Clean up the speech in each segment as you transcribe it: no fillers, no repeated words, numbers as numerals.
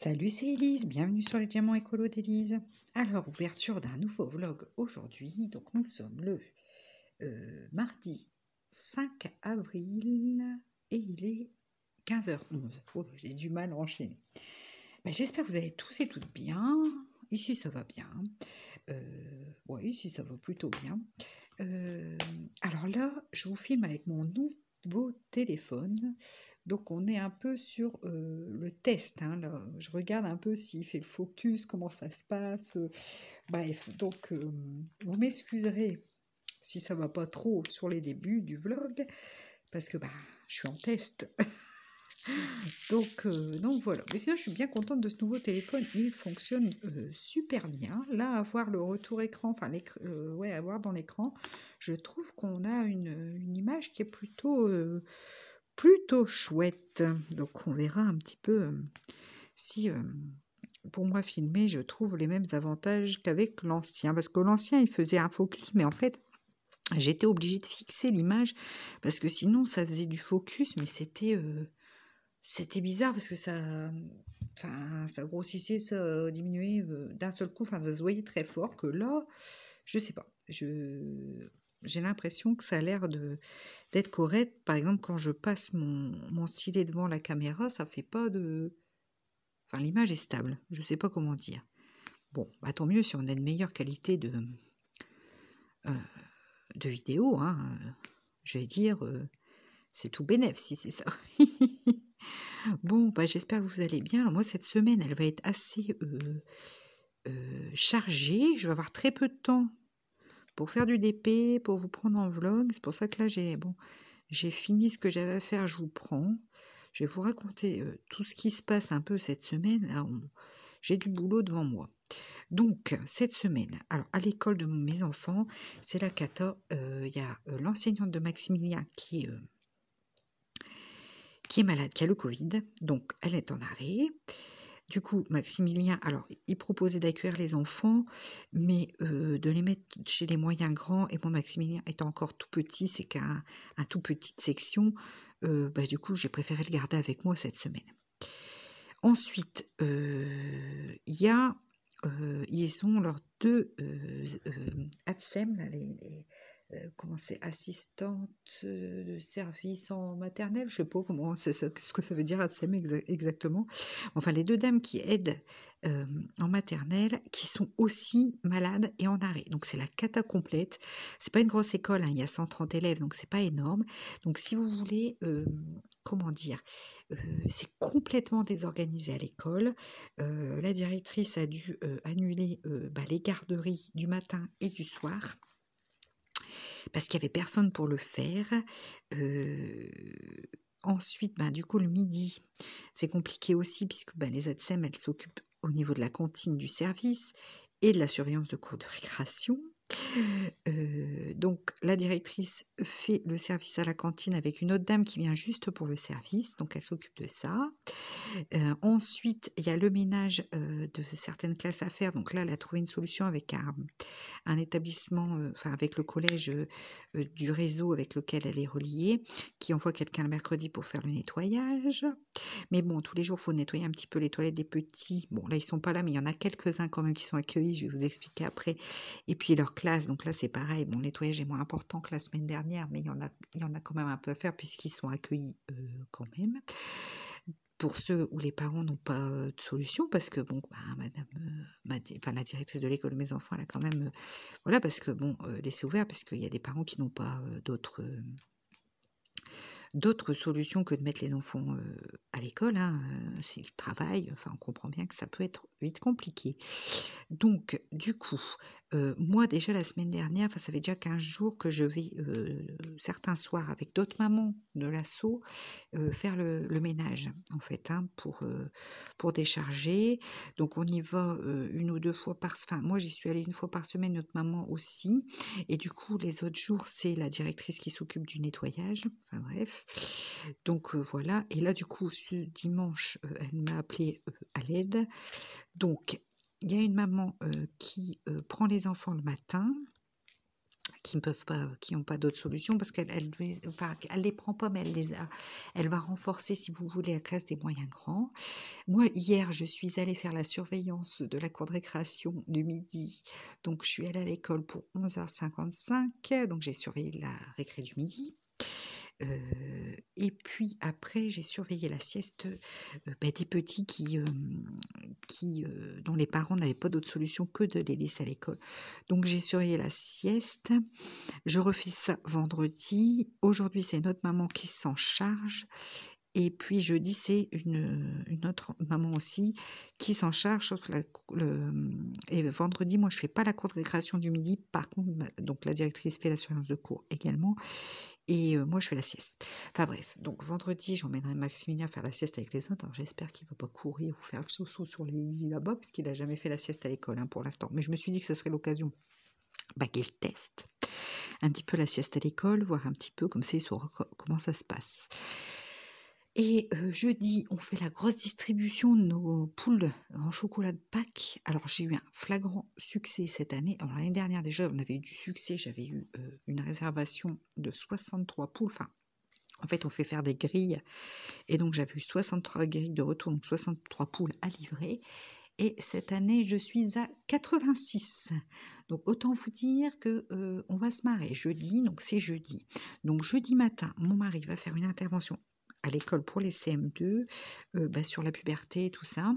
Salut, c'est Élise, bienvenue sur les diamants écolo d'Élise. Alors, ouverture d'un nouveau vlog aujourd'hui. Donc, nous sommes le mardi 5 avril et il est 15h11. Oh, j'ai du mal à enchaîner. Ben, j'espère que vous allez tous et toutes bien. Ici, ça va bien. Oui, ici, ça va plutôt bien. Alors là, je vous filme avec mon nouveau téléphone. Donc on est un peu sur le test, hein, là. Je regarde un peu s'il fait le focus, comment ça se passe. Bref, donc vous m'excuserez si ça va pas trop sur les débuts du vlog, parce que je suis en test. Donc voilà. Mais sinon, je suis bien contente de ce nouveau téléphone. Il fonctionne super bien. Là, avoir le retour écran, enfin, ouais, avoir dans l'écran, je trouve qu'on a une image qui est plutôt chouette. Donc, on verra un petit peu si, pour moi, filmer, je trouve les mêmes avantages qu'avec l'ancien. Parce que l'ancien, il faisait un focus, mais en fait, j'étais obligée de fixer l'image parce que sinon, ça faisait du focus, mais c'était bizarre parce que ça grossissait, ça diminuait d'un seul coup, enfin ça se voyait très fort que là, je sais pas, j'ai l'impression que ça a l'air d'être correct. Par exemple, quand je passe mon stylet devant la caméra, ça fait pas de... Enfin, l'image est stable, je sais pas comment dire. Bon, tant mieux si on a une meilleure qualité de vidéo, hein. Je vais dire, c'est tout bénef si c'est ça. Bon, j'espère que vous allez bien. Alors moi, cette semaine, elle va être assez chargée. Je vais avoir très peu de temps pour faire du DP, pour vous prendre en vlog. C'est pour ça que là, j'ai fini ce que j'avais à faire, je vous prends. Je vais vous raconter tout ce qui se passe un peu cette semaine. Là, j'ai du boulot devant moi. Donc, cette semaine, alors à l'école de mes enfants, c'est la cata. Il y a l'enseignante de Maximilien qui est malade, qui a le Covid. Donc, elle est en arrêt. Du coup, Maximilien, alors, il proposait d'accueillir les enfants, mais de les mettre chez les moyens grands. Et moi, Maximilien étant encore tout petit, c'est qu'un tout petite section. Du coup, j'ai préféré le garder avec moi cette semaine. Ensuite, il y a, ils ont leurs deux ATSEM, là, comment c'est, assistante de service en maternelle, je sais pas comment c'est ce que ça veut dire ATSEM exactement. Enfin, les deux dames qui aident en maternelle, qui sont aussi malades et en arrêt. Donc c'est la cata complète. C'est pas une grosse école, hein, il y a 130 élèves, donc c'est pas énorme. Donc si vous voulez, comment dire, c'est complètement désorganisé à l'école. La directrice a dû annuler les garderies du matin et du soir parce qu'il n'y avait personne pour le faire. Ensuite, du coup, le midi, c'est compliqué aussi puisque les ATSEM, elles s'occupent au niveau de la cantine du service et de la surveillance de cours de récréation. Donc la directrice fait le service à la cantine avec une autre dame qui vient juste pour le service, donc elle s'occupe de ça. Ensuite, il y a le ménage de certaines classes à faire, donc là elle a trouvé une solution avec un établissement, avec le collège du réseau avec lequel elle est reliée, qui envoie quelqu'un le mercredi pour faire le nettoyage. Mais bon, tous les jours, il faut nettoyer un petit peu les toilettes des petits. Bon, là, ils sont pas là, mais il y en a quelques-uns quand même qui sont accueillis. Je vais vous expliquer après. Et puis leur classe, donc là, c'est pareil. Bon, le nettoyage est moins important que la semaine dernière, mais il y en a quand même un peu à faire puisqu'ils sont accueillis quand même. Pour ceux où les parents n'ont pas de solution, parce que bon, la directrice de l'école de mes enfants, elle a quand même, voilà, parce que bon, laisser ouvert, parce qu'il y a des parents qui n'ont pas d'autres solutions que de mettre les enfants à l'école, hein, s'ils travaillent, on comprend bien que ça peut être vite compliqué. Donc, du coup, moi déjà la semaine dernière, ça fait déjà 15 jours que je vais certains soirs avec d'autres mamans de l'asso faire le ménage, en fait, hein, pour décharger. Donc, on y va une ou deux fois moi j'y suis allée une fois par semaine, notre maman aussi. Et du coup, les autres jours, c'est la directrice qui s'occupe du nettoyage. Enfin bref. Donc voilà. Et là, du coup, ce dimanche, elle m'a appelée à l'aide. Donc, il y a une maman qui prend les enfants le matin, qui ne peuvent pas, qui n'ont pas d'autre solution parce enfin, elle les prend pas, mais elle va renforcer, si vous voulez, la classe des moyens grands. Moi, hier, je suis allée faire la surveillance de la cour de récréation du midi. Donc, je suis allée à l'école pour 11h55. Donc, j'ai surveillé la récré du midi. Et puis après, j'ai surveillé la sieste des petits dont les parents n'avaient pas d'autre solution que de les laisser à l'école. Donc, j'ai surveillé la sieste. Je refais ça vendredi. Aujourd'hui, c'est notre maman qui s'en charge. Et puis jeudi, c'est une autre maman aussi qui s'en charge, sauf et vendredi, moi, je fais pas la cour de récréation du midi. Par contre, donc la directrice fait la surveillance de cours également. Et moi, je fais la sieste. Enfin bref, donc vendredi, j'emmènerai Maximilien faire la sieste avec les autres. Alors j'espère qu'il va pas courir ou faire le saut sur les lits là-bas, parce qu'il a jamais fait la sieste à l'école pour l'instant. Mais je me suis dit que ce serait l'occasion qu'il teste un petit peu la sieste à l'école, voir un petit peu comme ça, il saura comment ça se passe. Et jeudi, on fait la grosse distribution de nos poules en chocolat de Pâques. Alors, j'ai eu un flagrant succès cette année. Alors, l'année dernière, déjà, on avait eu du succès. J'avais eu une réservation de 63 poules. Enfin, en fait, on fait faire des grilles. Et donc, j'avais eu 63 grilles de retour, donc 63 poules à livrer. Et cette année, je suis à 86. Donc, autant vous dire que on va se marrer jeudi. Donc, c'est jeudi. Donc, jeudi matin, mon mari va faire une intervention à l'école pour les CM2 sur la puberté et tout ça.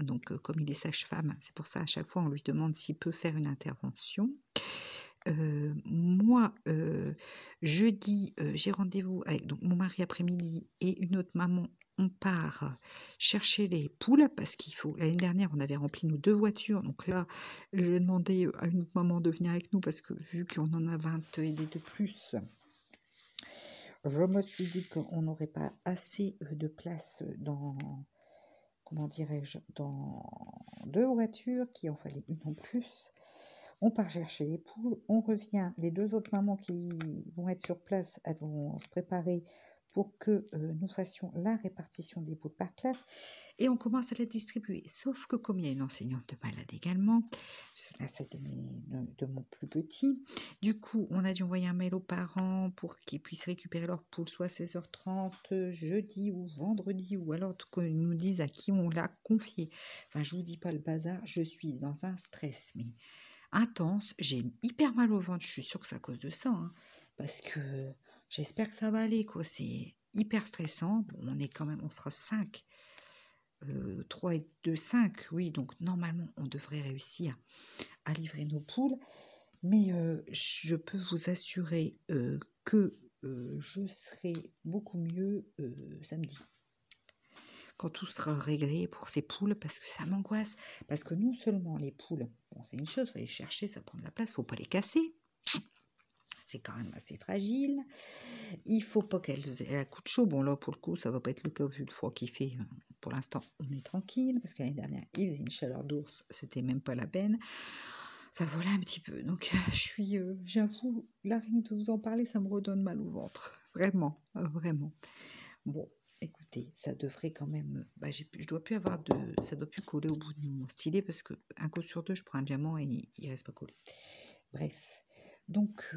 Donc, comme il est sage-femme, c'est pour ça à chaque fois on lui demande s'il peut faire une intervention. Moi, jeudi, j'ai rendez-vous avec donc mon mari après-midi et une autre maman. On part chercher les poules parce qu'il faut. L'année dernière, on avait rempli nos 2 voitures. Donc là, j'ai demandé à une autre maman de venir avec nous parce que vu qu'on en a 20 et des de plus, je me suis dit qu'on n'aurait pas assez de place dans, comment dirais-je, dans 2 voitures, qu'il en fallait une en plus. On part chercher les poules, on revient. Les 2 autres mamans qui vont être sur place, elles vont se préparer pour que nous fassions la répartition des poules par classe et on commence à la distribuer. Sauf que comme il y a une enseignante malade également, là c'est de mon plus petit, du coup on a dû envoyer un mail aux parents pour qu'ils puissent récupérer leurs poules soit à 16h30 jeudi ou vendredi, ou alors qu'ils nous disent à qui on l'a confié. Enfin, je vous dis pas le bazar, je suis dans un stress mais intense, j'ai hyper mal au ventre, je suis sûre que c'est à cause de ça, parce que j'espère que ça va aller, quoi. C'est hyper stressant. Bon, on sera 5, 3 et 2, 5, oui, donc normalement on devrait réussir à livrer nos poules, mais je peux vous assurer que je serai beaucoup mieux samedi, quand tout sera réglé pour ces poules, parce que ça m'angoisse. Parce que non seulement les poules, bon, c'est une chose, faut les chercher, ça prend de la place, faut pas les casser. C'est quand même assez fragile. Il faut pas qu'elles aient un coup de chaud. Bon, là, pour le coup, ça va pas être le cas vu le froid qu'il fait. Pour l'instant, on est tranquille, parce que l'année dernière, il faisait une chaleur d'ours, c'était même pas la peine. Enfin, voilà un petit peu. Donc, j'avoue, là, rien que de vous en parler, ça me redonne mal au ventre. Vraiment, vraiment. Bon, écoutez, ça devrait quand même. Je dois plus avoir de. Ça doit plus coller au bout de mon stylet parce que un coup sur 2, je prends un diamant et il reste pas collé. Bref. Donc,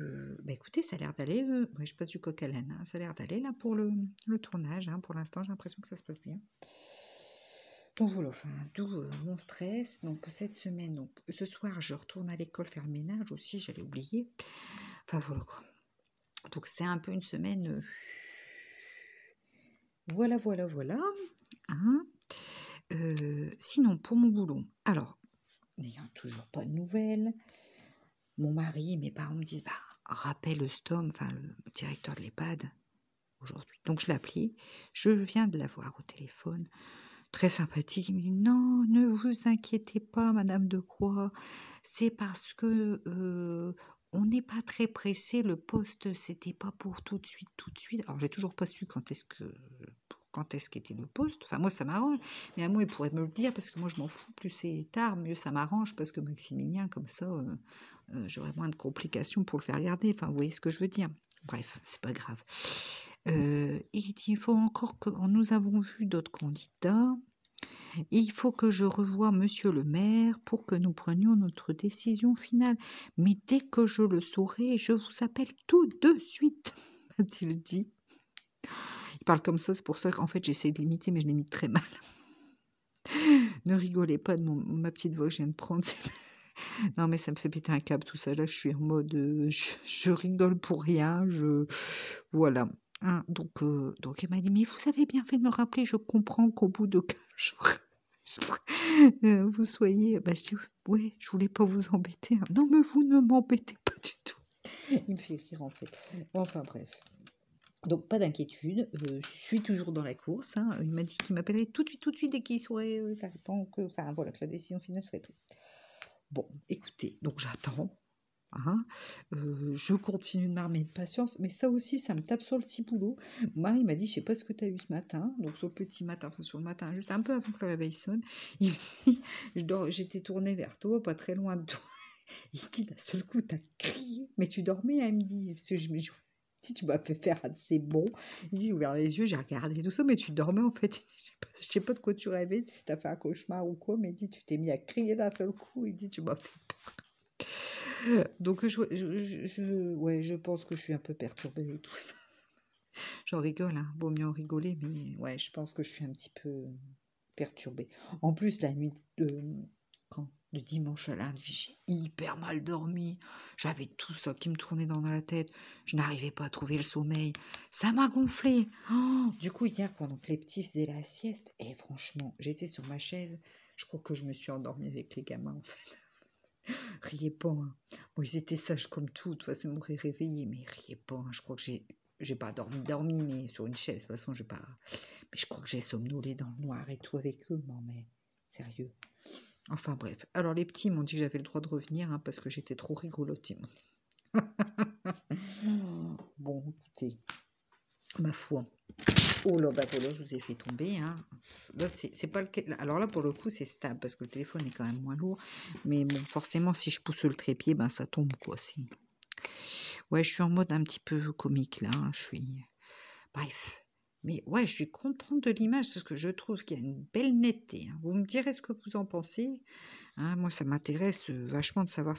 écoutez, ça a l'air d'aller. Je passe du coq à l'âne. Ça a l'air d'aller là pour le tournage. Pour l'instant, j'ai l'impression que ça se passe bien. Donc voilà, d'où mon stress. Donc cette semaine, donc ce soir, je retourne à l'école faire le ménage aussi. J'allais oublier. Enfin voilà quoi. Donc c'est un peu une semaine. Voilà. Sinon, pour mon boulot, alors, n'ayant toujours pas de nouvelles, mon mari et mes parents me disent, rappelle le STOM, le directeur de l'EHPAD, aujourd'hui. Donc, je l'ai appelé, je viens de l'avoir au téléphone, très sympathique. Il me dit, non, ne vous inquiétez pas, Madame Decroix, c'est parce que on n'est pas très pressé, le poste, c'était pas pour tout de suite. Alors, j'ai toujours pas su quand est-ce qu'était le poste. Enfin, moi, ça m'arrange. Mais à moi, il pourrait me le dire, parce que moi, je m'en fous. Plus c'est tard, mieux ça m'arrange, parce que Maximilien, comme ça, j'aurais moins de complications pour le faire garder. Enfin, vous voyez ce que je veux dire. Bref, c'est pas grave. Il dit, il faut encore que... Nous avons vu d'autres candidats. Il faut que je revoie monsieur le maire pour que nous prenions notre décision finale. Mais dès que je le saurai, je vous appelle tout de suite, m'a-t-il dit. Il parle comme ça, c'est pour ça qu'en fait j'essaie de l'imiter, mais je l'imite très mal. Ne rigolez pas de ma petite voix que je viens de prendre. Non, mais ça me fait péter un câble tout ça. Là, je suis en mode, je rigole pour rien. Voilà. Hein, donc elle m'a dit, mais vous avez bien fait de me rappeler. Je comprends qu'au bout de 15 jours, vous soyez. Bah, je dis, ouais, je voulais pas vous embêter, hein. Non, mais vous ne m'embêtez pas du tout. Il me fait rire en fait. Enfin bref. Donc pas d'inquiétude, je suis toujours dans la course, hein. Il m'a dit qu'il m'appellerait tout de suite dès qu'il saurait, enfin voilà, que la décision finale serait prise. Bon, écoutez, donc j'attends, hein, je continue de m'armer de patience, mais ça aussi, ça me tape sur le ciboulot. Moi, il m'a dit: «Je sais pas ce que tu as eu ce matin», donc sur le petit matin, enfin sur le matin, juste un peu avant que le réveil sonne, il me dit: «J'étais tournée vers toi, pas très loin de toi». Il dit: «D'un seul coup, tu as crié, mais tu dormais?» Elle me dit, parce que je me dit: «Tu m'as fait faire un de ces bons». Il dit: «J'ai ouvert les yeux, j'ai regardé tout ça, mais tu dormais en fait». Il dit: «Je sais pas de quoi tu rêvais, si tu as fait un cauchemar ou quoi, mais il dit: "Tu t'es mis à crier d'un seul coup." Il dit: "Tu m'as fait peur." Donc ouais, je pense que je suis un peu perturbée avec tout ça. J'en rigole, hein, vaut mieux en rigoler, mais ouais, je pense que je suis un petit peu perturbée. En plus, la nuit de dimanche à lundi, j'ai hyper mal dormi. J'avais tout ça qui me tournait dans la tête. Je n'arrivais pas à trouver le sommeil. Ça m'a gonflé. Oh, du coup, hier, pendant que les petits faisaient la sieste, et franchement, j'étais sur ma chaise. Je crois que je me suis endormie avec les gamins, en fait. Riez pas, hein. Bon, ils étaient sages comme tout. De toute façon, ils m'auraient réveillé, mais riez pas, hein. Je crois que j'ai pas dormi, mais sur une chaise. De toute façon, j'ai pas. Mais je crois que j'ai somnolé dans le noir et tout avec eux. Non, mais sérieux. Enfin bref. Alors les petits m'ont dit que j'avais le droit de revenir, hein, parce que j'étais trop rigolote. Ils m'ont dit. Bon, écoutez, ma foi. Oh là, bah voilà, je vous ai fait tomber, hein. Là, c'est pas le cas. Alors là, pour le coup, c'est stable parce que le téléphone est quand même moins lourd. Mais bon, forcément, si je pousse le trépied, ben ça tombe, quoi. Ouais, je suis en mode un petit peu comique là, hein. Bref. Mais ouais, je suis contente de l'image parce que je trouve qu'il y a une belle netteté, hein. Vous me direz ce que vous en pensez, hein. Moi, ça m'intéresse vachement de savoir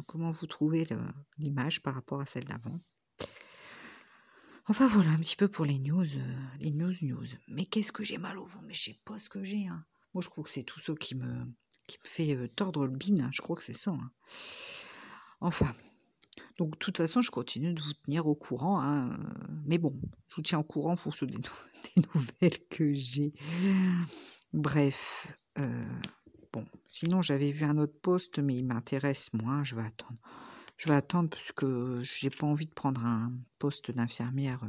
comment vous trouvez l'image par rapport à celle d'avant. Enfin voilà un petit peu pour les news. Mais qu'est-ce que j'ai mal au ventre, mais je sais pas ce que j'ai, hein. Moi, je crois que c'est tout ça qui me fait tordre le bine, hein. Je crois que c'est ça, hein. Enfin, donc de toute façon, je continue de vous tenir au courant, hein, mais bon, je vous tiens au courant en fonction des nouvelles que j'ai. Bref, bon, sinon j'avais vu un autre post, mais il m'intéresse moins, je vais attendre. Je vais attendre parce que j'ai pas envie de prendre un poste d'infirmière,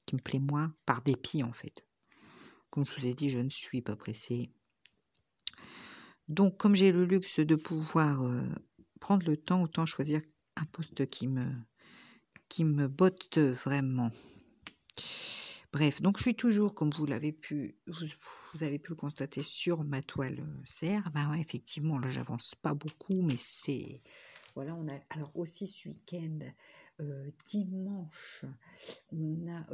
qui me plaît moins, par dépit en fait. Comme je vous ai dit, je ne suis pas pressée. Donc comme j'ai le luxe de pouvoir, prendre le temps, autant choisir un poste qui me botte vraiment. Bref, donc je suis toujours, comme vous avez pu le constater sur ma toile, serre. Ben ouais, effectivement, là, j'avance pas beaucoup, mais voilà, on a alors aussi ce week-end, dimanche, on a,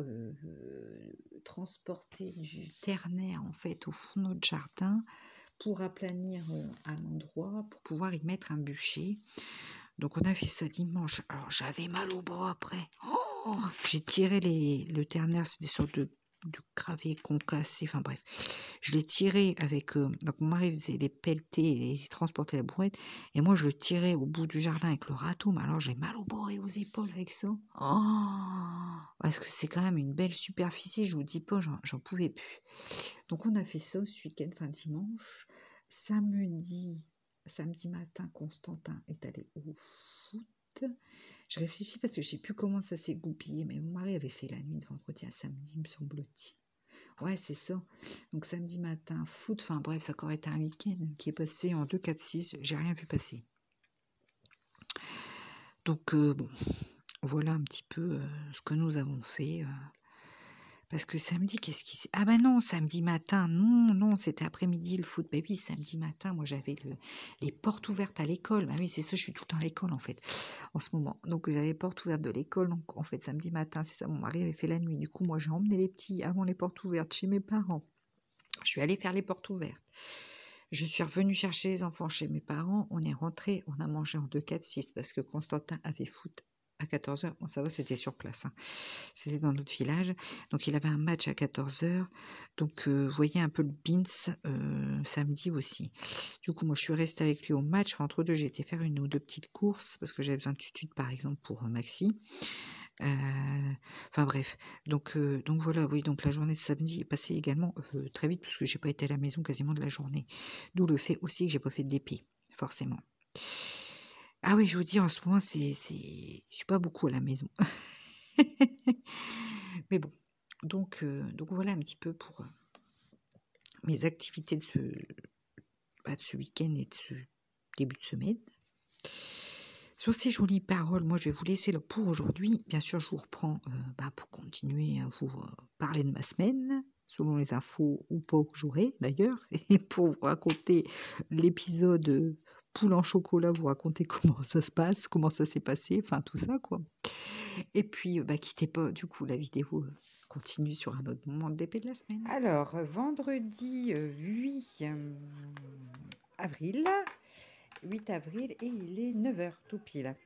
transporté du ternaire, en fait, au fond de notre jardin pour aplanir, un endroit, pour pouvoir y mettre un bûcher. Donc on a fait ça dimanche. Alors j'avais mal au bras après. Oh, j'ai tiré le ternaire, c'est des sortes de gravier concassé, enfin bref. Je l'ai tiré avec, donc mon mari faisait les pelleter et il transportait la bourrette, et moi je le tirais au bout du jardin avec le râteau, mais alors j'ai mal au bras et aux épaules avec ça. Oh, parce que c'est quand même une belle superficie, je vous dis pas, j'en pouvais plus. Donc on a fait ça ce week-end, fin dimanche. Samedi matin, Constantin est allé au foot. Je réfléchis parce que je sais plus comment ça s'est goupillé, mais mon mari avait fait la nuit de vendredi à samedi, me semble-t-il. Ouais, c'est ça. Donc samedi matin, foot, enfin bref, ça a encore été un week-end qui est passé en 2-4-6, j'ai rien vu passer. Donc bon, voilà un petit peu ce que nous avons fait. Parce que samedi, qu'est-ce qui s'est... Ah ben non, samedi matin, non, c'était après-midi le foot. Bah oui, samedi matin, moi j'avais les portes ouvertes à l'école. Bah oui, c'est ça, je suis tout le temps à l'école en fait, en ce moment. Donc j'avais les portes ouvertes de l'école. Donc en fait, samedi matin, c'est ça, mon mari avait fait la nuit. Du coup, moi j'ai emmené les petits avant les portes ouvertes chez mes parents Je suis allée faire les portes ouvertes. Je suis revenue chercher les enfants chez mes parents. On est rentrés, on a mangé en 2-4-6 parce que Constantin avait foot à 14h. Bon, ça va, c'était sur place, hein. C'était dans notre village. Donc, il avait un match à 14h. Donc, vous voyez un peu le Beans samedi aussi. Du coup, moi, je suis restée avec lui au match. Enfin, entre deux, j'ai été faire une ou deux petites courses parce que j'avais besoin de tutus, par exemple, pour Maxi. Enfin bref, donc voilà, oui, donc la journée de samedi est passée également très vite parce que j'ai pas été à la maison quasiment de la journée. D'où le fait aussi que j'ai pas fait d'épée, forcément. Ah oui, je vous dis, en ce moment, je suis pas beaucoup à la maison. Mais bon, donc voilà un petit peu pour mes activités de ce week-end et de ce début de semaine. Sur ces jolies paroles, moi je vais vous laisser là pour aujourd'hui. Bien sûr, je vous reprends pour continuer à vous parler de ma semaine, selon les infos ou pas que j'aurai d'ailleurs, et pour vous raconter l'épisode poule en chocolat, vous raconter comment ça se passe, comment ça s'est passé, enfin tout ça quoi. Et puis, quittez pas du coup la vidéo. Continue sur un autre moment de d'épée de la semaine. Alors, vendredi 8 avril, 8 avril et il est 9h tout pile.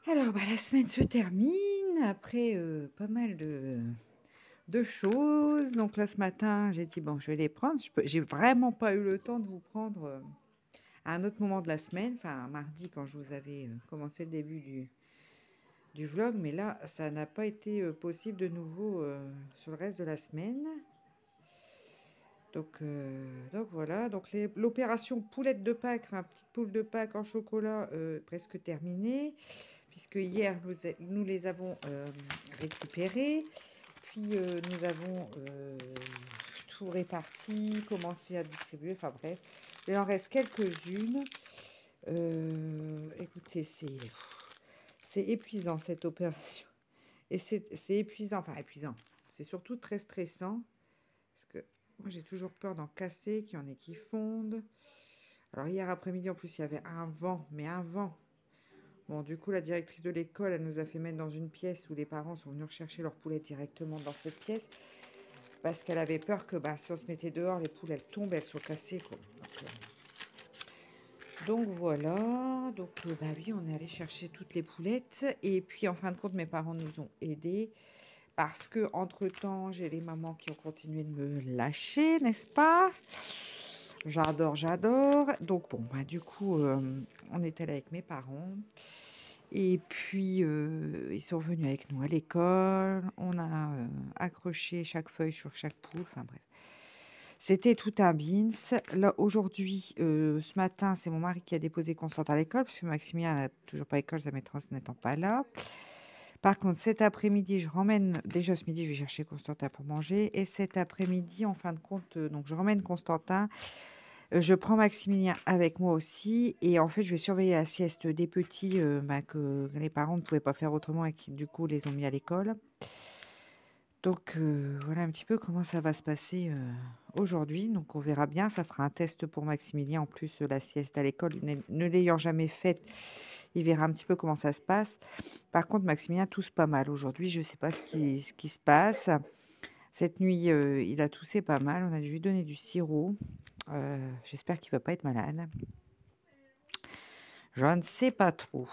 Alors, la semaine se termine après pas mal de choses. Donc là, ce matin, j'ai dit, bon, je vais les prendre. J'ai vraiment pas eu le temps de vous prendre à un autre moment de la semaine, enfin mardi quand je vous avais commencé le début du vlog. Mais là, ça n'a pas été possible de nouveau sur le reste de la semaine. Donc voilà, donc l'opération poulette de Pâques, enfin petite poule de Pâques en chocolat, presque terminée, puisque hier nous les avons récupérées, puis nous avons tout réparti, commencé à distribuer, enfin bref, il en reste quelques-unes. Écoutez, c'est épuisant cette opération, et c'est épuisant, enfin épuisant, c'est surtout très stressant, parce que moi, j'ai toujours peur d'en casser, qu'il y en ait qui fondent. Alors, hier après-midi, en plus, il y avait un vent, mais un vent. Bon, du coup, la directrice de l'école, elle nous a fait mettre dans une pièce où les parents sont venus rechercher leurs poulets directement dans cette pièce, parce qu'elle avait peur que si on se mettait dehors, les poules, elles tombent, elles soient cassées, quoi. Donc voilà, donc oui, on est allé chercher toutes les poulettes. Et puis, en fin de compte, mes parents nous ont aidés. Parce que, entre-temps, j'ai les mamans qui ont continué de me lâcher, n'est-ce pas? J'adore, j'adore. Donc bon, du coup, on est allé avec mes parents. Et puis, ils sont venus avec nous à l'école. On a accroché chaque feuille sur chaque poule. Enfin bref. C'était tout un bins. Là, aujourd'hui, ce matin, c'est mon mari qui a déposé Constante à l'école, parce que Maximilien n'a toujours pas école, sa maîtresse n'étant pas là. Par contre, cet après-midi, déjà ce midi, je vais chercher Constantin pour manger. Et cet après-midi, en fin de compte, donc je ramène Constantin. Je prends Maximilien avec moi aussi. Et en fait, je vais surveiller la sieste des petits que les parents ne pouvaient pas faire autrement et qui, du coup, les ont mis à l'école. Donc, voilà un petit peu comment ça va se passer aujourd'hui. Donc, on verra bien. Ça fera un test pour Maximilien. En plus, la sieste à l'école, ne l'ayant jamais faite, il verra un petit peu comment ça se passe. Par contre, Maximilien tousse pas mal aujourd'hui. Je ne sais pas ce qui se passe. Cette nuit, il a toussé pas mal. On a dû lui donner du sirop. J'espère qu'il va pas être malade. Je ne sais pas trop.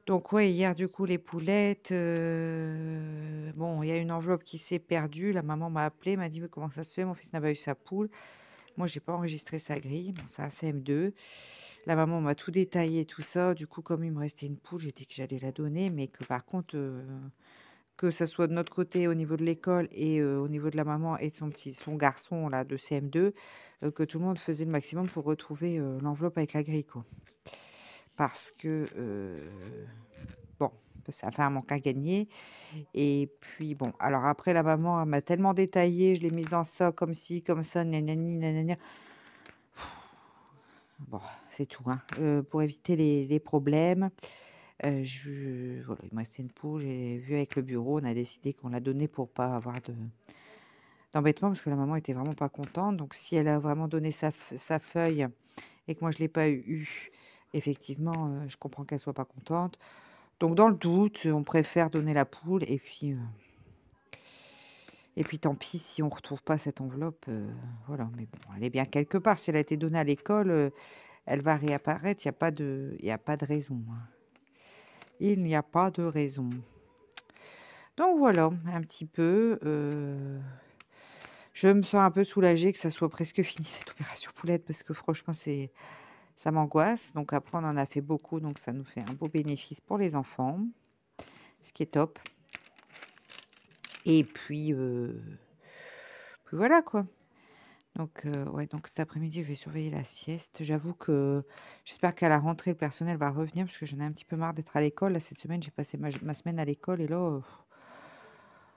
Donc ouais, hier du coup les poulettes, bon, il y a une enveloppe qui s'est perdue. La maman m'a appelé, m'a dit: «Mais comment ça se fait? Mon fils n'a pas eu sa poule». Moi, j'ai pas enregistré sa grille. Bon, c'est un CM2. La maman m'a tout détaillé, tout ça. Du coup, comme il me restait une poule, j'ai dit que j'allais la donner, mais que par contre, que ça soit de notre côté au niveau de l'école et au niveau de la maman et de son garçon là de CM2, que tout le monde faisait le maximum pour retrouver l'enveloppe avec la grille, quoi. Parce que bon, ça fait un manque à gagner. Et puis bon, alors après la maman elle m'a tellement détaillé, je l'ai mise dans ça, comme ci, comme ça, nanani, nanana. Bon, c'est tout, hein. Pour éviter les problèmes, voilà, il me restait une poule, j'ai vu avec le bureau, on a décidé qu'on la donnait pour pas avoir d'embêtement, parce que la maman était vraiment pas contente. Donc si elle a vraiment donné sa feuille et que moi je l'ai pas eu, effectivement, je comprends qu'elle soit pas contente. Donc dans le doute, on préfère donner la poule Et puis tant pis si on retrouve pas cette enveloppe, voilà, mais bon, elle est bien quelque part. Si elle a été donnée à l'école, elle va réapparaître, il y a pas de raison, hein. Il n'y a pas de raison. Donc voilà, un petit peu, je me sens un peu soulagée que ça soit presque fini cette opération poulette parce que franchement ça m'angoisse. Donc après on en a fait beaucoup, donc ça nous fait un beau bénéfice pour les enfants, ce qui est top. Et puis voilà quoi. Donc ouais, donc cet après-midi, je vais surveiller la sieste. J'avoue que j'espère qu'à la rentrée, le personnel va revenir parce que j'en ai un petit peu marre d'être à l'école. Là, cette semaine, j'ai passé ma semaine à l'école et là,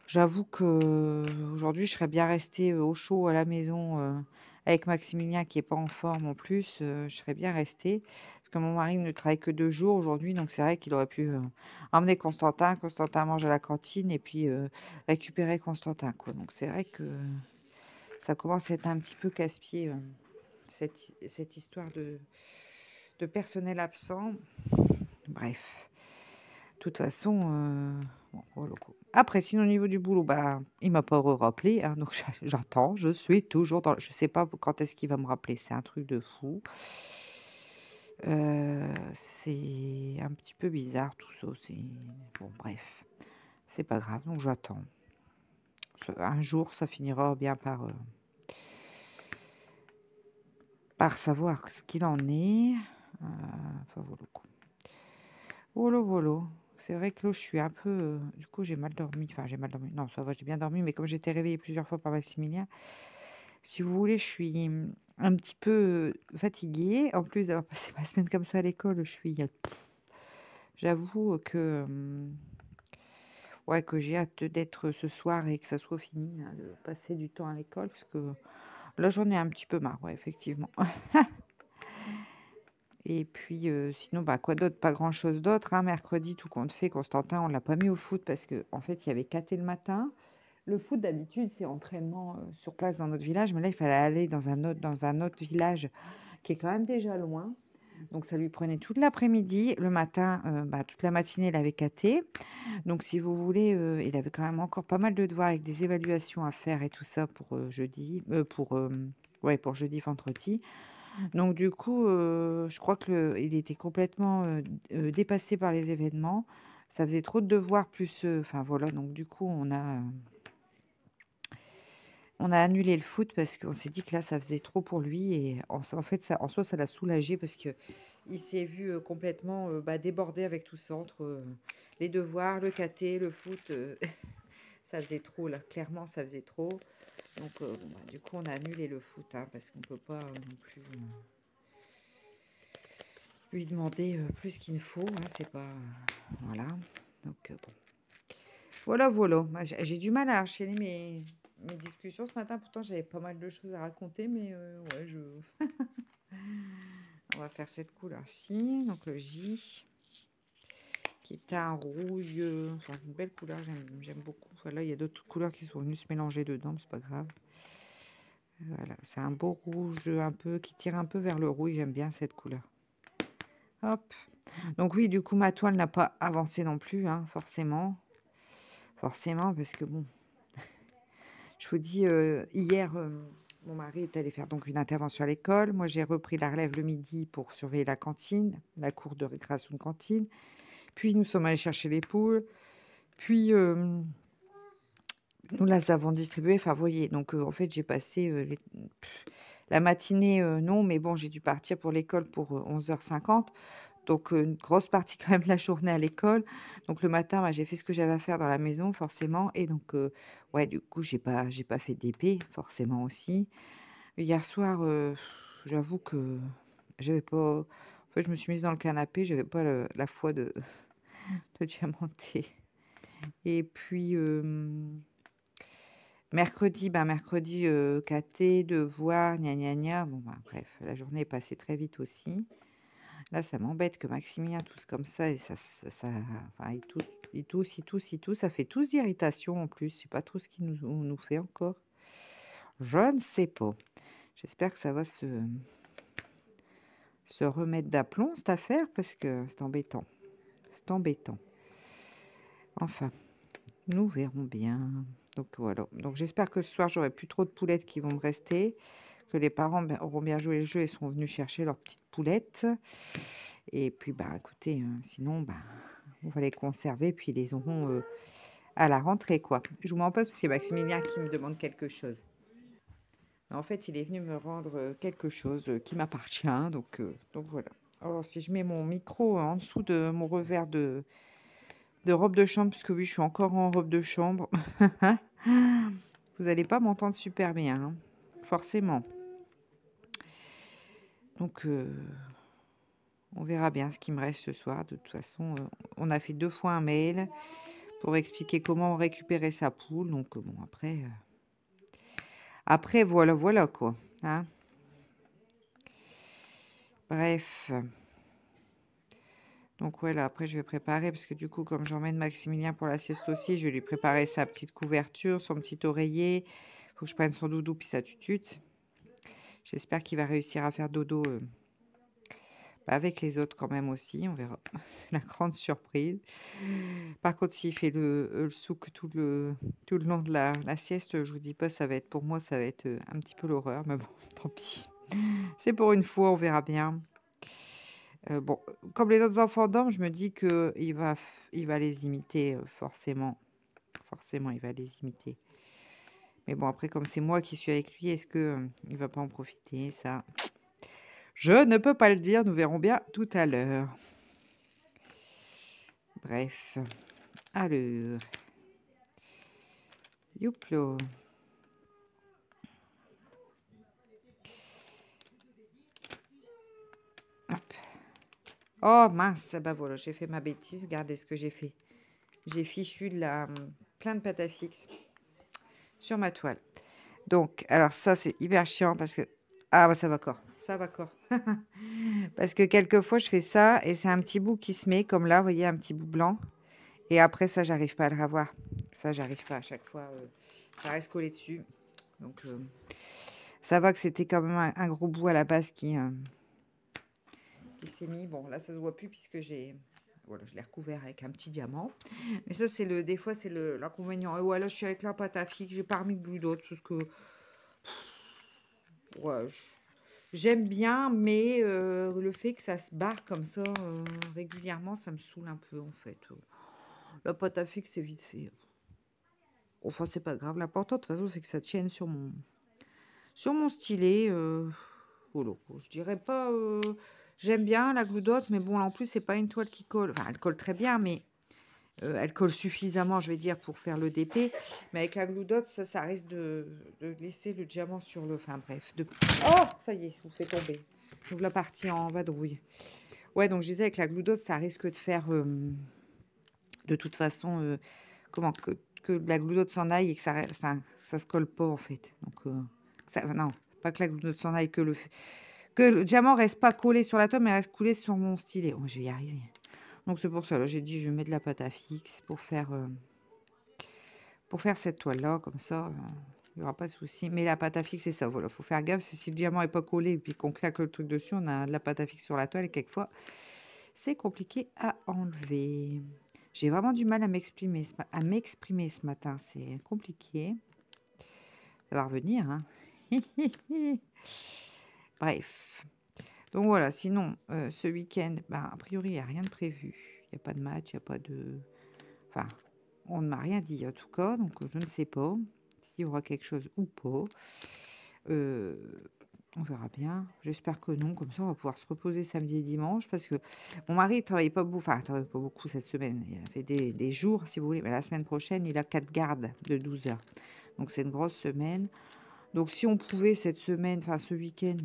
j'avoue qu'aujourd'hui, je serais bien restée, au chaud à la maison, avec Maximilien qui est pas en forme en plus, je serais bien restée. Parce que mon mari ne travaille que 2 jours aujourd'hui, donc c'est vrai qu'il aurait pu, emmener Constantin. Constantin mange à la cantine et puis, récupérer Constantin, quoi. Donc c'est vrai que ça commence à être un petit peu casse-pied, cette histoire de personnel absent. Bref, de toute façon, bon, voilà quoi. Après, sinon au niveau du boulot, bah, il m'a pas rappelé, hein, donc j'attends. Je suis toujours dans je sais pas quand est-ce qu'il va me rappeler, c'est un truc de fou. C'est un petit peu bizarre tout ça, c'est bon bref, c'est pas grave, donc j'attends. Un jour, ça finira bien par savoir ce qu'il en est. Enfin voilà quoi. Voilà, voilà. C'est vrai que là, je suis un peu, du coup, j'ai mal dormi. Enfin, j'ai mal dormi. Non, ça va, j'ai bien dormi, mais comme j'ai été réveillée plusieurs fois par Maximilien, si vous voulez, je suis un petit peu fatiguée. En plus d'avoir passé ma semaine comme ça à l'école, j'avoue que, ouais, que j'ai hâte d'être ce soir et que ça soit fini, là, de passer du temps à l'école, parce que là, j'en ai un petit peu marre, ouais, effectivement. Et puis, sinon, bah, quoi d'autre? Pas grand-chose d'autre, hein. Mercredi, tout compte fait, Constantin, on l'a pas mis au foot parce que en fait, il y avait caté le matin. Le foot, d'habitude, c'est entraînement, sur place dans notre village, mais là, il fallait aller dans un autre village qui est quand même déjà loin. Donc ça lui prenait toute l'après-midi. Le matin, bah, toute la matinée, il avait caté. Donc si vous voulez, il avait quand même encore pas mal de devoirs avec des évaluations à faire et tout ça pour, jeudi, ouais, pour jeudi, vendredi. Donc du coup, je crois il était complètement, dépassé par les événements. Ça faisait trop de devoirs plus, enfin voilà, donc du coup, on a annulé le foot parce qu'on s'est dit que là, ça faisait trop pour lui et en fait, ça en soi, ça l'a soulagé parce qu'il s'est vu, complètement, bah, débordé avec tout ça entre, les devoirs, le caté, le foot, ça faisait trop là, clairement, ça faisait trop. Donc bon, bah, du coup, on a annulé le foot, hein, parce qu'on peut pas, non plus, lui demander, plus qu'il ne faut, hein, c'est pas voilà, donc bon. Voilà, voilà. Moi, j'ai du mal à enchaîner mes discussions ce matin. Pourtant, j'avais pas mal de choses à raconter, mais ouais, on va faire cette couleur-ci. Donc le J, qui est un rouille, enfin une belle couleur, j'aime beaucoup. Enfin, là, il y a d'autres couleurs qui sont venues se mélanger dedans, mais c'est pas grave. Voilà, c'est un beau rouge un peu qui tire un peu vers le rouille. J'aime bien cette couleur. Hop. Donc oui, du coup, ma toile n'a pas avancé non plus, hein, forcément. Forcément, parce que bon, je vous dis, hier, mon mari est allé faire donc une intervention à l'école. Moi, j'ai repris la relève le midi pour surveiller la cantine, la cour de récréation de cantine. Puis nous sommes allés chercher les poules. Puis, nous les avons distribuées. Enfin, vous voyez, donc en fait, j'ai passé, la matinée, non, mais bon, j'ai dû partir pour l'école pour, 11h50. Donc une grosse partie quand même de la journée à l'école. Donc le matin, bah, j'ai fait ce que j'avais à faire dans la maison forcément et donc ouais, du coup, j'ai pas fait d'épée forcément aussi. Hier soir, j'avoue que j'avais pas en fait, je me suis mise dans le canapé, j'avais pas la foi de diamanter et puis, mercredi, caté, devoir, gna gna gna. Bon, bah, bref, la journée est passée très vite aussi. Là, ça m'embête que Maximilien tousse comme ça et enfin, il tousse, ça fait tous d'irritation en plus. Je sais pas trop ce qu'il nous fait encore. Je ne sais pas. J'espère que ça va se remettre d'aplomb cette affaire parce que c'est embêtant. C'est embêtant. Enfin, nous verrons bien. Donc voilà. Donc j'espère que ce soir, j'aurai plus trop de poulettes qui vont me rester, que les parents auront bien joué le jeu et seront venus chercher leurs petites poulettes. Et puis, bah, écoutez, sinon, bah, on va les conserver, puis ils les auront à la rentrée, quoi. Je vous mens pas, parce que c'est Maximilien qui me demande quelque chose. En fait, il est venu me rendre quelque chose qui m'appartient, donc voilà. Alors, si je mets mon micro en dessous de mon revers de robe de chambre, puisque oui, je suis encore en robe de chambre, vous n'allez pas m'entendre super bien, hein, forcément. Donc, on verra bien ce qui me reste ce soir. De toute façon, on a fait 2 fois un mail pour expliquer comment récupérer sa poule. Donc, bon, après, voilà, quoi. Hein. Bref. Donc, voilà, après, je vais préparer, parce que du coup, comme j'emmène Maximilien pour la sieste aussi, je vais lui préparer sa petite couverture, son petit oreiller. Il faut que je prenne son doudou puis sa tutute. J'espère qu'il va réussir à faire dodo avec les autres quand même aussi, on verra. C'est la grande surprise. Par contre, s'il fait le souk tout le long de la sieste, je vous dis pas, ça va être pour moi, ça va être un petit peu l'horreur, mais bon, tant pis. C'est pour une fois, on verra bien. Bon, comme les autres enfants dorment, je me dis que il va les imiter forcément. Forcément, il va les imiter. Mais bon, après, comme c'est moi qui suis avec lui, est-ce que il va pas en profiter, ça? Je ne peux pas le dire, nous verrons bien tout à l'heure. Bref, alors, youplo. Hop. Oh mince, bah voilà, j'ai fait ma bêtise, regardez ce que j'ai fait. J'ai fichu plein de pâte à fixe sur ma toile. Donc, alors ça, c'est hyper chiant parce que... Ah, bah ça va corps, ça va corps. Parce que quelquefois, je fais ça et c'est un petit bout qui se met, comme là, vous voyez, un petit bout blanc. Et après, ça, j'arrive pas à le revoir. Ça, j'arrive pas à chaque fois. Ça reste collé dessus. Donc, ça va que c'était quand même un gros bout à la base qui s'est mis. Bon, là, ça se voit plus puisque voilà, je l'ai recouvert avec un petit diamant. Mais ça, des fois, c'est l'inconvénient. Et ouais, là, je suis avec la pâte à fixe. J'ai pas remis de glue d'autre parce que, ouais, j'aime bien, mais le fait que ça se barre comme ça régulièrement, ça me saoule un peu, en fait. La pâte à fixe, c'est vite fait. Enfin, c'est pas grave. L'important, de toute façon, c'est que ça tienne sur mon stylet. Voilà. Je dirais pas... j'aime bien la goudotte, mais bon, en plus, c'est pas une toile qui colle. Enfin, elle colle très bien, mais elle colle suffisamment, je vais dire, pour faire le DP. Mais avec la goudotte, ça risque de laisser le diamant sur le... Enfin, bref. Oh, ça y est, je vous fais tomber. Donc, la partie en vadrouille. Ouais, donc je disais, avec la goudotte, ça risque de faire... de toute façon, comment que la goudotte s'en aille et que ça se colle pas, en fait. Donc, non, pas que la goudotte s'en aille, que le diamant reste pas collé sur la toile, mais reste collé sur mon stylet. Oh, je vais y arriver. Donc, c'est pour ça, là, j'ai dit, je vais mettre de la pâte à fixe pour faire cette toile-là. Comme ça, il n'y aura pas de souci. Mais la pâte à fixe, c'est ça, voilà. Faut faire gaffe, parce que si le diamant est pas collé et puis qu'on claque le truc dessus, on a de la pâte à fixe sur la toile et quelquefois, c'est compliqué à enlever. J'ai vraiment du mal à m'exprimer ce matin. C'est compliqué. Ça va revenir, hein. Bref. Donc voilà, sinon, ce week-end, ben, a priori, il n'y a rien de prévu. Il n'y a pas de match, il n'y a pas de... Enfin, on ne m'a rien dit en tout cas, donc je ne sais pas s'il y aura quelque chose ou pas. On verra bien. J'espère que non, comme ça on va pouvoir se reposer samedi et dimanche, parce que mon mari ne travaillait pas beaucoup, enfin, il travaillait pas beaucoup cette semaine. Il a fait des jours, si vous voulez, mais la semaine prochaine, il a 4 gardes de 12 heures. Donc c'est une grosse semaine. Donc si on pouvait cette semaine, enfin ce week-end,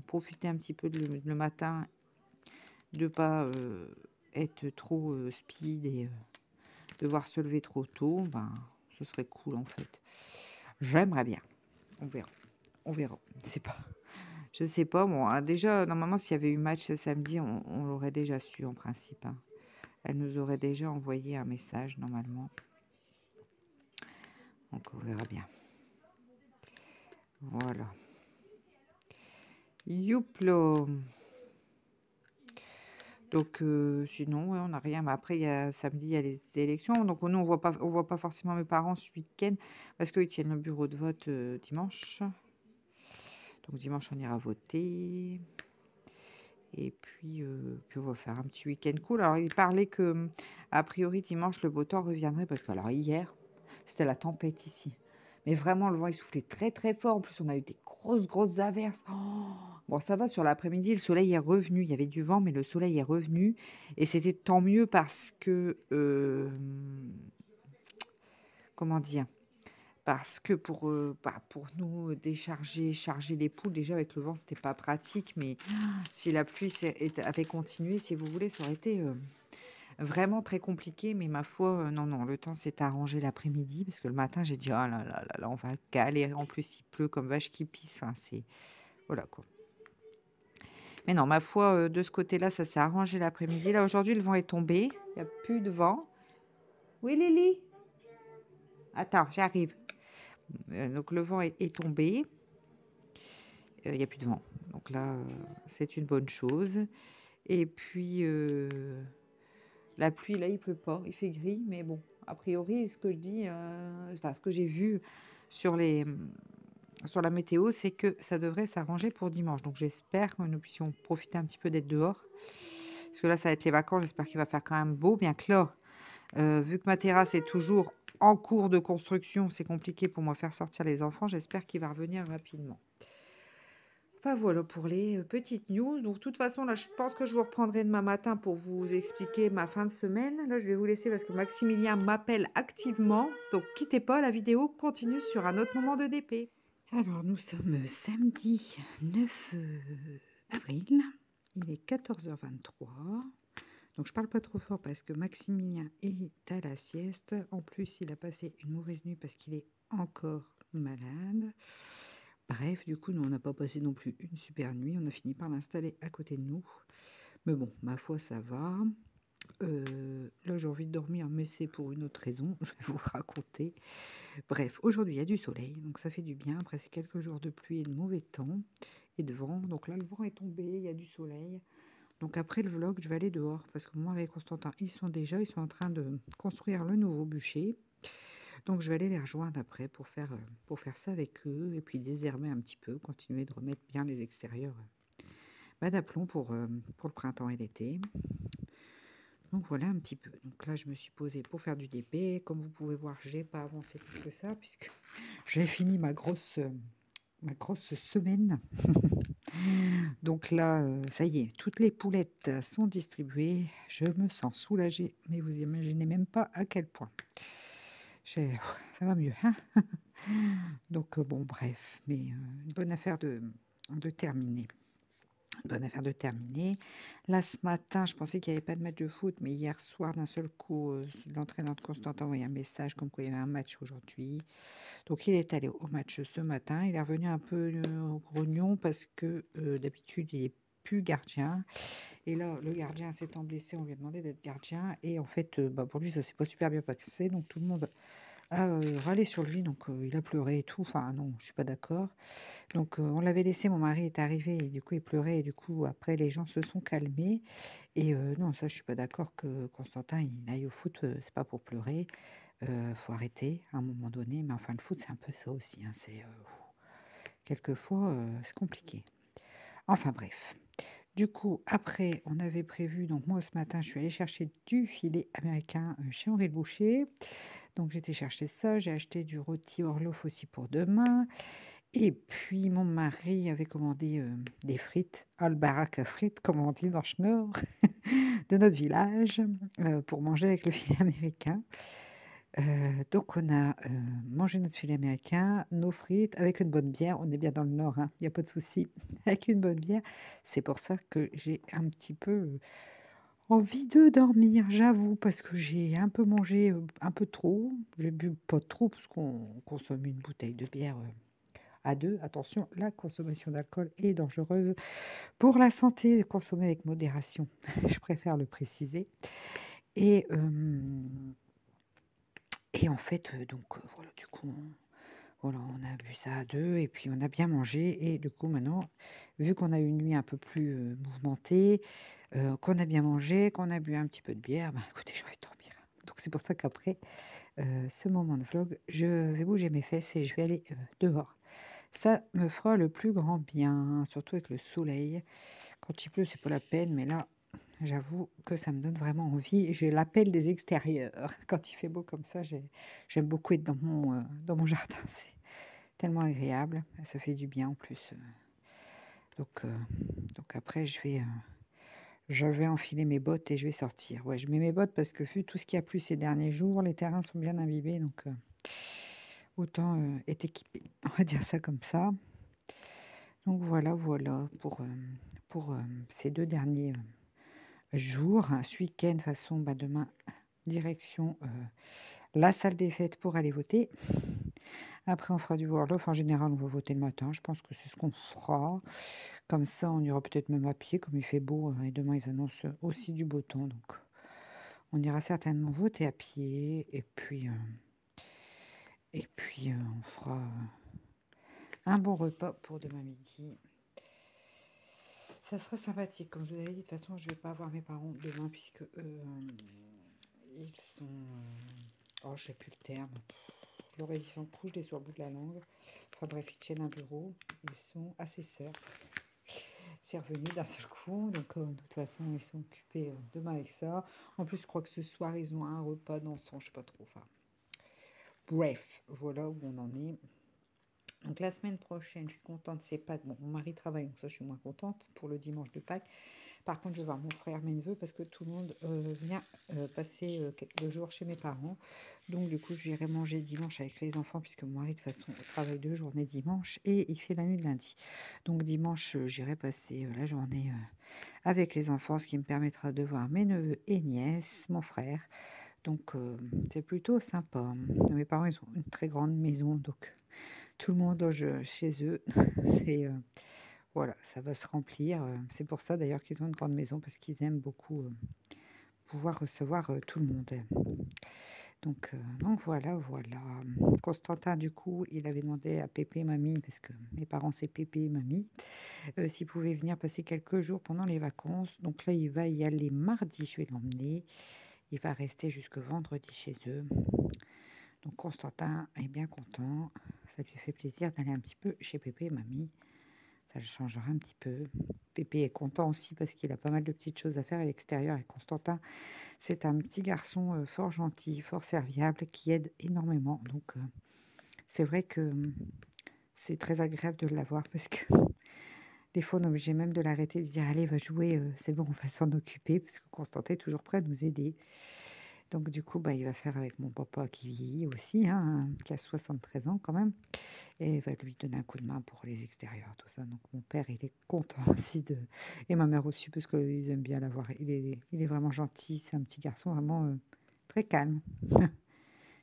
profiter un petit peu le matin, de pas être trop speed et devoir se lever trop tôt, ben ce serait cool en fait. J'aimerais bien. On verra. On verra. C'est pas. Je sais pas. Bon, déjà, normalement, s'il y avait eu match ce samedi, on l'aurait déjà su en principe. Hein. Elle nous aurait déjà envoyé un message normalement. Donc on verra bien. Voilà. Youplo. Donc sinon, ouais, on n'a rien. Mais après, samedi, il y a les élections. Donc nous, on voit pas forcément mes parents ce week-end parce qu'ils tiennent le bureau de vote dimanche. Donc dimanche, on ira voter. Et puis on va faire un petit week-end cool. Alors, il parlait que, a priori, dimanche, le beau temps reviendrait parce que, alors, hier, c'était la tempête ici. Mais vraiment, le vent, il soufflait très, très fort. En plus, on a eu des grosses, grosses averses. Oh, bon, ça va, sur l'après-midi, le soleil est revenu. Il y avait du vent, mais le soleil est revenu. Et c'était tant mieux parce que, comment dire, parce que pour nous charger les poules, déjà avec le vent, c'était pas pratique. Mais si la pluie avait continué, si vous voulez, ça aurait été vraiment très compliqué. Mais ma foi, non, non, le temps s'est arrangé l'après-midi parce que le matin, j'ai dit, oh là là là là, on va galérer. En plus, il pleut comme vache qui pisse. Enfin, c'est. Voilà quoi. Mais non, ma foi, de ce côté-là, ça s'est arrangé l'après-midi. Là, aujourd'hui, le vent est tombé. Il n'y a plus de vent. Oui, Lily? Attends, j'arrive. Donc, le vent est tombé. Il n'y a plus de vent. Donc là, c'est une bonne chose. Et puis, la pluie, là, il pleut pas. Il fait gris. Mais bon, a priori, ce que je dis, enfin, ce que j'ai vu sur sur la météo, c'est que ça devrait s'arranger pour dimanche. Donc j'espère que nous puissions profiter un petit peu d'être dehors. Parce que là, ça va être les vacances. J'espère qu'il va faire quand même beau. Bien que là, vu que ma terrasse est toujours en cours de construction, c'est compliqué pour moi faire sortir les enfants. J'espère qu'il va revenir rapidement. Enfin voilà pour les petites news. Donc de toute façon, là, je pense que je vous reprendrai demain matin pour vous expliquer ma fin de semaine. Là, je vais vous laisser parce que Maximilien m'appelle activement. Donc quittez pas, la vidéo continue sur un autre moment de DP. Alors, nous sommes samedi 9 avril. Il est 14h23. Donc, je parle pas trop fort parce que Maximilien est à la sieste. En plus, il a passé une mauvaise nuit parce qu'il est encore malade. Bref, du coup, nous, on n'a pas passé non plus une super nuit. On a fini par l'installer à côté de nous. Mais bon, ma foi, ça va. Là, j'ai envie de dormir, mais c'est pour une autre raison. Je vais vous raconter. Bref, aujourd'hui, il y a du soleil, donc ça fait du bien. Après, c'est quelques jours de pluie et de mauvais temps et de vent. Donc là, le vent est tombé, il y a du soleil. Donc après le vlog, je vais aller dehors parce que moi, avec Constantin, ils sont en train de construire le nouveau bûcher. Donc je vais aller les rejoindre après pour faire ça avec eux et puis désherber un petit peu, continuer de remettre bien les extérieurs d'aplomb pour le printemps et l'été. Donc voilà un petit peu. Donc là, je me suis posée pour faire du DP. Comme vous pouvez voir, j'ai pas avancé plus que ça puisque j'ai fini ma grosse semaine. Donc là, ça y est, toutes les poulettes sont distribuées. Je me sens soulagée, mais vous imaginez même pas à quel point. Ça va mieux, hein. Donc bon, bref, mais une bonne affaire de terminer. Bonne affaire de terminer. Là, ce matin, je pensais qu'il n'y avait pas de match de foot, mais hier soir, d'un seul coup, l'entraîneur de Constantin a envoyé un message comme quoi il y avait un match aujourd'hui. Donc, il est allé au match ce matin. Il est revenu un peu grognon parce que d'habitude, il est plus gardien. Et là, le gardien s'étant blessé, on lui a demandé d'être gardien. Et en fait, pour lui, ça s'est pas super bien passé. Donc, tout le monde a râlé sur lui. Donc, il a pleuré et tout. Enfin, non, je suis pas d'accord. Donc, on l'avait laissé, mon mari est arrivé et du coup, il pleurait et du coup, après, les gens se sont calmés et non, ça, je suis pas d'accord que Constantin, il aille au foot, c'est pas pour pleurer, faut arrêter à un moment donné, mais enfin, le foot, c'est un peu ça aussi, hein, quelquefois, c'est compliqué. Enfin bref. Du coup, après, on avait prévu, donc moi, ce matin, je suis allée chercher du filet américain, chez Henri le Boucher. Donc j'étais chercher ça, j'ai acheté du rôti Orloff aussi pour demain. Et puis, mon mari avait commandé des frites, al-barak à frites, comme on dit dans le nord de notre village, pour manger avec le filet américain. Donc, on a mangé notre filet américain, nos frites, avec une bonne bière. On est bien dans le nord, il n'y a pas de souci, avec une bonne bière. C'est pour ça que j'ai un petit peu envie de dormir, j'avoue, parce que j'ai un peu mangé un peu trop. J'ai bu pas trop, parce qu'on consomme une bouteille de bière à deux. Attention, la consommation d'alcool est dangereuse pour la santé, consommer avec modération, je préfère le préciser. Et en fait, donc voilà, du coup, Voilà, on a bu ça à 2 et puis on a bien mangé et du coup maintenant, vu qu'on a eu une nuit un peu plus, mouvementée, qu'on a bien mangé, qu'on a bu un petit peu de bière, bah, écoutez, j'ai envie de dormir. Donc c'est pour ça qu'après, ce moment de vlog, je vais bouger mes fesses et je vais aller, dehors. Ça me fera le plus grand bien, surtout avec le soleil. Quand il pleut, c'est pas la peine, mais là, j'avoue que ça me donne vraiment envie. J'ai l'appel des extérieurs. Quand il fait beau comme ça, j'aime beaucoup être dans mon jardin. C'est tellement agréable. Ça fait du bien en plus. Donc, euh, donc après, je vais enfiler mes bottes et je vais sortir. Ouais, je mets mes bottes parce que vu tout ce qu'il y a plu ces derniers jours, les terrains sont bien imbibés. Donc, autant être équipé. On va dire ça comme ça. Donc voilà pour ces 2 derniers, jours. Ce week-end, de toute façon, bah, demain, direction, la salle des fêtes pour aller voter. Après, on fera du World-Off. En général, on va voter le matin. Je pense que c'est ce qu'on fera. Comme ça, on ira peut-être même à pied, comme il fait beau, et demain, ils annoncent aussi du beau temps. Donc, on ira certainement voter à pied. Et puis, on fera un bon repas pour demain midi. Ça sera sympathique. Comme je vous avais dit, de toute façon, je vais pas voir mes parents demain puisque ils sont... oh, je sais plus le terme. Je leur ai dit sans couche, je l'ai sur le bout de la langue. Enfin bref, ils tiennent un bureau. Ils sont assesseurs. C'est revenu d'un seul coup. Donc, de toute façon, ils sont occupés demain avec ça. En plus, je crois que ce soir, ils ont un repas dansant. Je sais pas trop. Enfin, bref, voilà où on en est. Donc, la semaine prochaine, je suis contente. C'est Pâques. Bon, mon mari travaille, donc ça, je suis moins contente pour le dimanche de Pâques. Par contre, je vais voir mon frère, mes neveux, parce que tout le monde vient passer quelques jours chez mes parents. Donc, du coup, j'irai manger dimanche avec les enfants, puisque mon mari, de toute façon, travaille 2 journées dimanche et il fait la nuit de lundi. Donc, dimanche, j'irai passer la journée avec les enfants, ce qui me permettra de voir mes neveux et nièces, mon frère. Donc, c'est plutôt sympa. Mes parents, ils ont une très grande maison, donc tout le monde loge chez eux. C'est... voilà, ça va se remplir. C'est pour ça d'ailleurs qu'ils ont une grande maison, parce qu'ils aiment beaucoup pouvoir recevoir tout le monde. Donc voilà. Constantin, du coup, il avait demandé à Pépé et Mamie, parce que mes parents c'est Pépé et Mamie, s'il pouvait venir passer quelques jours pendant les vacances. Donc là, il va y aller mardi, je vais l'emmener. Il va rester jusque vendredi chez eux. Donc Constantin est bien content. Ça lui fait plaisir d'aller un petit peu chez Pépé et Mamie. Ça le changera un petit peu. Pépé est content aussi parce qu'il a pas mal de petites choses à faire à l'extérieur. Et Constantin, c'est un petit garçon fort gentil, fort serviable, qui aide énormément. Donc, c'est vrai que c'est très agréable de l'avoir parce que des fois, on est obligé même de l'arrêter, de dire allez, va jouer, c'est bon, on va s'en occuper, parce que Constantin est toujours prêt à nous aider. Donc, du coup, bah, il va faire avec mon papa qui vieillit aussi, hein, qui a 73 ans quand même. Et va lui donner un coup de main pour les extérieurs, tout ça. Donc mon père, il est content aussi de... Et ma mère aussi, parce qu'ils aiment bien l'avoir. Il est vraiment gentil, c'est un petit garçon vraiment très calme.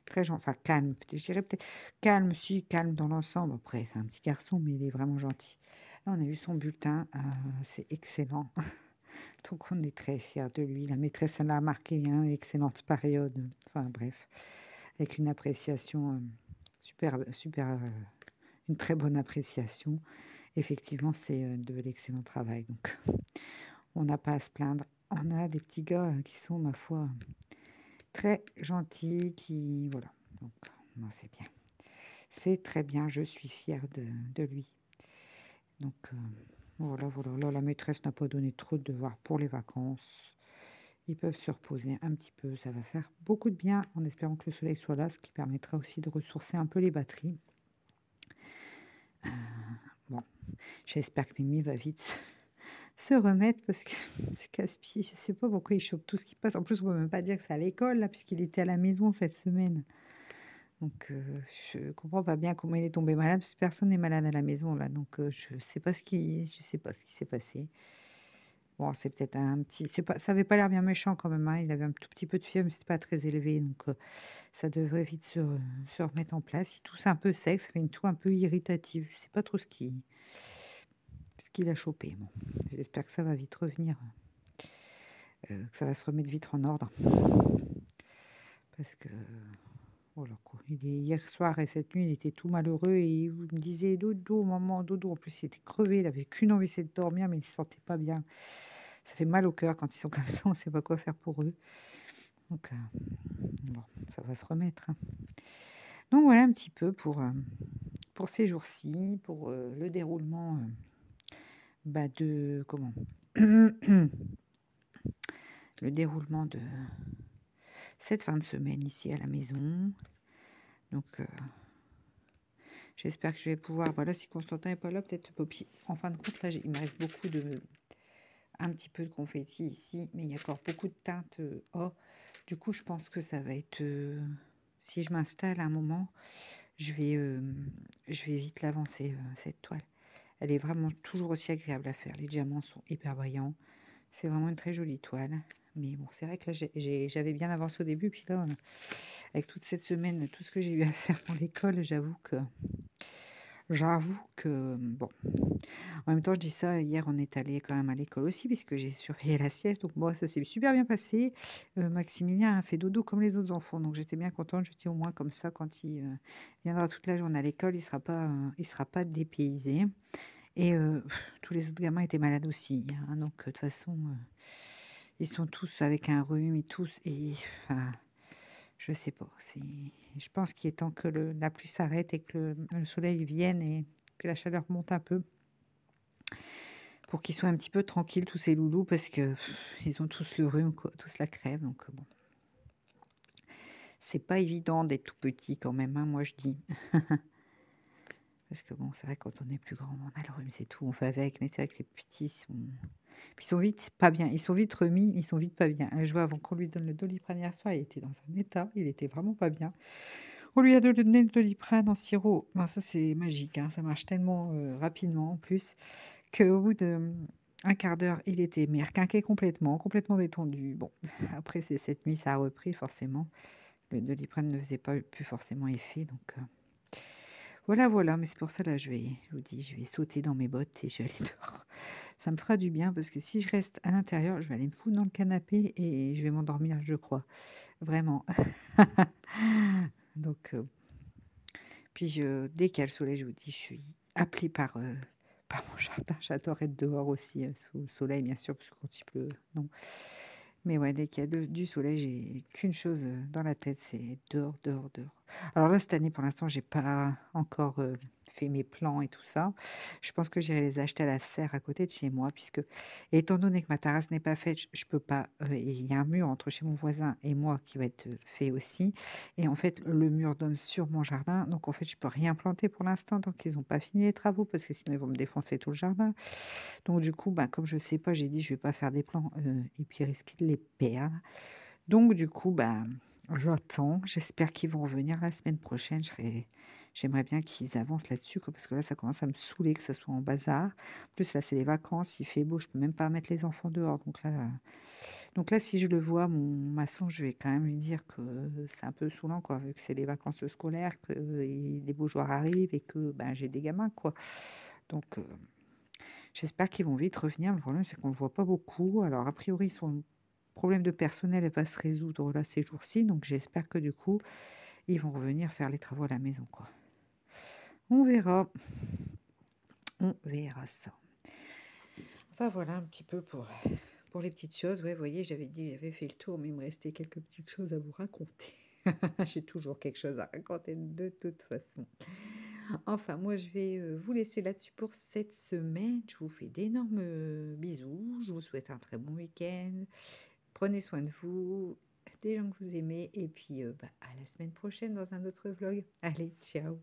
Très gentil, enfin calme, je dirais peut-être calme, si, calme dans l'ensemble. Après, c'est un petit garçon, mais il est vraiment gentil. Là, on a eu son bulletin, c'est excellent. Donc on est très fiers de lui. La maîtresse, elle a marqué, hein, excellente période. Enfin bref, avec une appréciation super, une très bonne appréciation. Effectivement, c'est de l'excellent travail. Donc, on n'a pas à se plaindre. On a des petits gars qui sont, ma foi, très gentils, qui... Voilà. Donc, non, c'est bien. C'est très bien. Je suis fière de lui. Donc, voilà. Là, la maîtresse n'a pas donné trop de devoirs pour les vacances. Ils peuvent se reposer un petit peu. Ça va faire beaucoup de bien, en espérant que le soleil soit là, ce qui permettra aussi de ressourcer un peu les batteries. Bon, j'espère que Mimi va vite se remettre parce que c'est casse-pied. Je sais pas pourquoi il chope tout ce qui passe. En plus, on peut même pas dire que c'est à l'école, là, puisqu'il était à la maison cette semaine. Donc, je comprends pas bien comment il est tombé malade, parce que personne n'est malade à la maison, là. Donc, je sais pas je sais pas ce qui s'est passé. Bon, c'est peut-être un petit... ça avait pas l'air bien méchant quand même, hein. Il avait un tout petit peu de fièvre, mais c'était pas très élevé. Donc, ça devrait vite se remettre en place. Il tousse un peu sec, ça fait une toux un peu irritative. Je sais pas trop ce qu'il a chopé. Bon, j'espère que ça va vite revenir, que ça va se remettre vite en ordre. Parce que Voilà quoi. Hier soir et cette nuit, il était tout malheureux et il me disait dodo, maman, dodo. En plus, il était crevé, il avait qu'une envie, c'est de dormir, mais il se sentait pas bien. Ça fait mal au cœur quand ils sont comme ça, on sait pas quoi faire pour eux. Donc, bon, ça va se remettre, hein. Donc voilà un petit peu pour ces jours-ci, pour le déroulement de comment le déroulement de cette fin de semaine ici à la maison. Donc j'espère que je vais pouvoir. Voilà, si Constantin n'est pas là, peut-être Poppy. En fin de compte, là, il me reste un petit peu de confetti ici, mais il y a encore beaucoup de teintes. Du coup, je pense que ça va être. Si je m'installe à un moment, je vais vite l'avancer, cette toile. Elle est vraiment toujours aussi agréable à faire. Les diamants sont hyper brillants. C'est vraiment une très jolie toile. Mais bon, c'est vrai que là, j'avais bien avancé au début. Puis là, avec toute cette semaine, tout ce que j'ai eu à faire pour l'école, j'avoue que, bon. En même temps, je dis ça, hier, on est allé quand même à l'école aussi, puisque j'ai surveillé la sieste. Donc, moi, ça s'est super bien passé. Maximilien a fait dodo comme les autres enfants. Donc, j'étais bien contente. Je dis au moins comme ça, quand il viendra toute la journée à l'école, il sera pas dépaysé. Et tous les autres gamins étaient malades aussi, hein. Donc, de toute façon, ils sont tous avec un rhume, enfin, je sais pas. Je pense qu'il est temps que la pluie s'arrête et que le soleil vienne et que la chaleur monte un peu pour qu'ils soient un petit peu tranquilles, tous ces loulous, parce que ils ont tous le rhume, quoi, tous la crève. Donc, bon, c'est pas évident d'être tout petit quand même, hein, moi je dis. Parce que bon, c'est vrai, quand on est plus grand, on a le rhume, c'est tout, on fait avec. Mais c'est vrai que les petits puis ils sont vite pas bien. Ils sont vite remis, ils sont vite pas bien. Je vois, avant qu'on lui donne le Doliprane hier soir, il était dans un état, il était vraiment pas bien. On lui a donné le Doliprane en sirop. Ben, ça, c'est magique, hein. Ça marche tellement rapidement en plus qu'au bout d'un quart d'heure, il était mais requinqué complètement détendu. Bon, après, c'est cette nuit, ça a repris forcément. Le Doliprane ne faisait pas plus forcément effet, donc voilà. Mais c'est pour ça, là, je vous dis, je vais sauter dans mes bottes et je vais aller dehors. Ça me fera du bien parce que si je reste à l'intérieur, je vais aller me foutre dans le canapé et je vais m'endormir, je crois. Vraiment. Donc, puis dès qu'il y a le soleil, je vous dis, je suis appelée par mon jardin. J'adore être dehors aussi, sous le soleil, bien sûr, parce que quand il pleut, non. Mais ouais, dès qu'il y a du soleil, j'ai qu'une chose dans la tête, c'est dehors, dehors, dehors. Alors là, cette année, pour l'instant, j'ai pas encore fait mes plans et tout ça. Je pense que j'irai les acheter à la serre à côté de chez moi, puisque, étant donné que ma terrasse n'est pas faite, je peux pas. Et il y a un mur entre chez mon voisin et moi qui va être fait aussi. Et en fait, le mur donne sur mon jardin. Donc, en fait, je peux rien planter pour l'instant tant qu'ils n'ont pas fini les travaux, parce que sinon, ils vont me défoncer tout le jardin. Donc du coup, bah, comme je sais pas, j'ai dit: «Je vais pas faire des plans, et puis risquer de les perdre». Donc du coup, bah, j'attends. J'espère qu'ils vont revenir la semaine prochaine. J'aimerais bien qu'ils avancent là-dessus, quoi, parce que là, ça commence à me saouler que ça soit en bazar. En plus, là, c'est les vacances, il fait beau, je peux même pas mettre les enfants dehors. Donc là, si je le vois, mon maçon, je vais quand même lui dire que c'est un peu saoulant, quoi, vu que c'est les vacances scolaires, que les beaux jours arrivent et que, ben, j'ai des gamins, quoi. Donc j'espère qu'ils vont vite revenir. Le problème, c'est qu'on ne le voit pas beaucoup. Alors, a priori, son problème de personnel va se résoudre là ces jours-ci. Donc, j'espère que du coup, ils vont revenir faire les travaux à la maison, quoi. On verra. On verra ça. Enfin, voilà un petit peu pour les petites choses. Ouais, vous voyez, j'avais dit, j'avais fait le tour, mais il me restait quelques petites choses à vous raconter. J'ai toujours quelque chose à raconter de toute façon. Enfin, moi, je vais vous laisser là-dessus pour cette semaine. Je vous fais d'énormes bisous. Je vous souhaite un très bon week-end. Prenez soin de vous, des gens que vous aimez. Et puis, bah, à la semaine prochaine dans un autre vlog. Allez, ciao!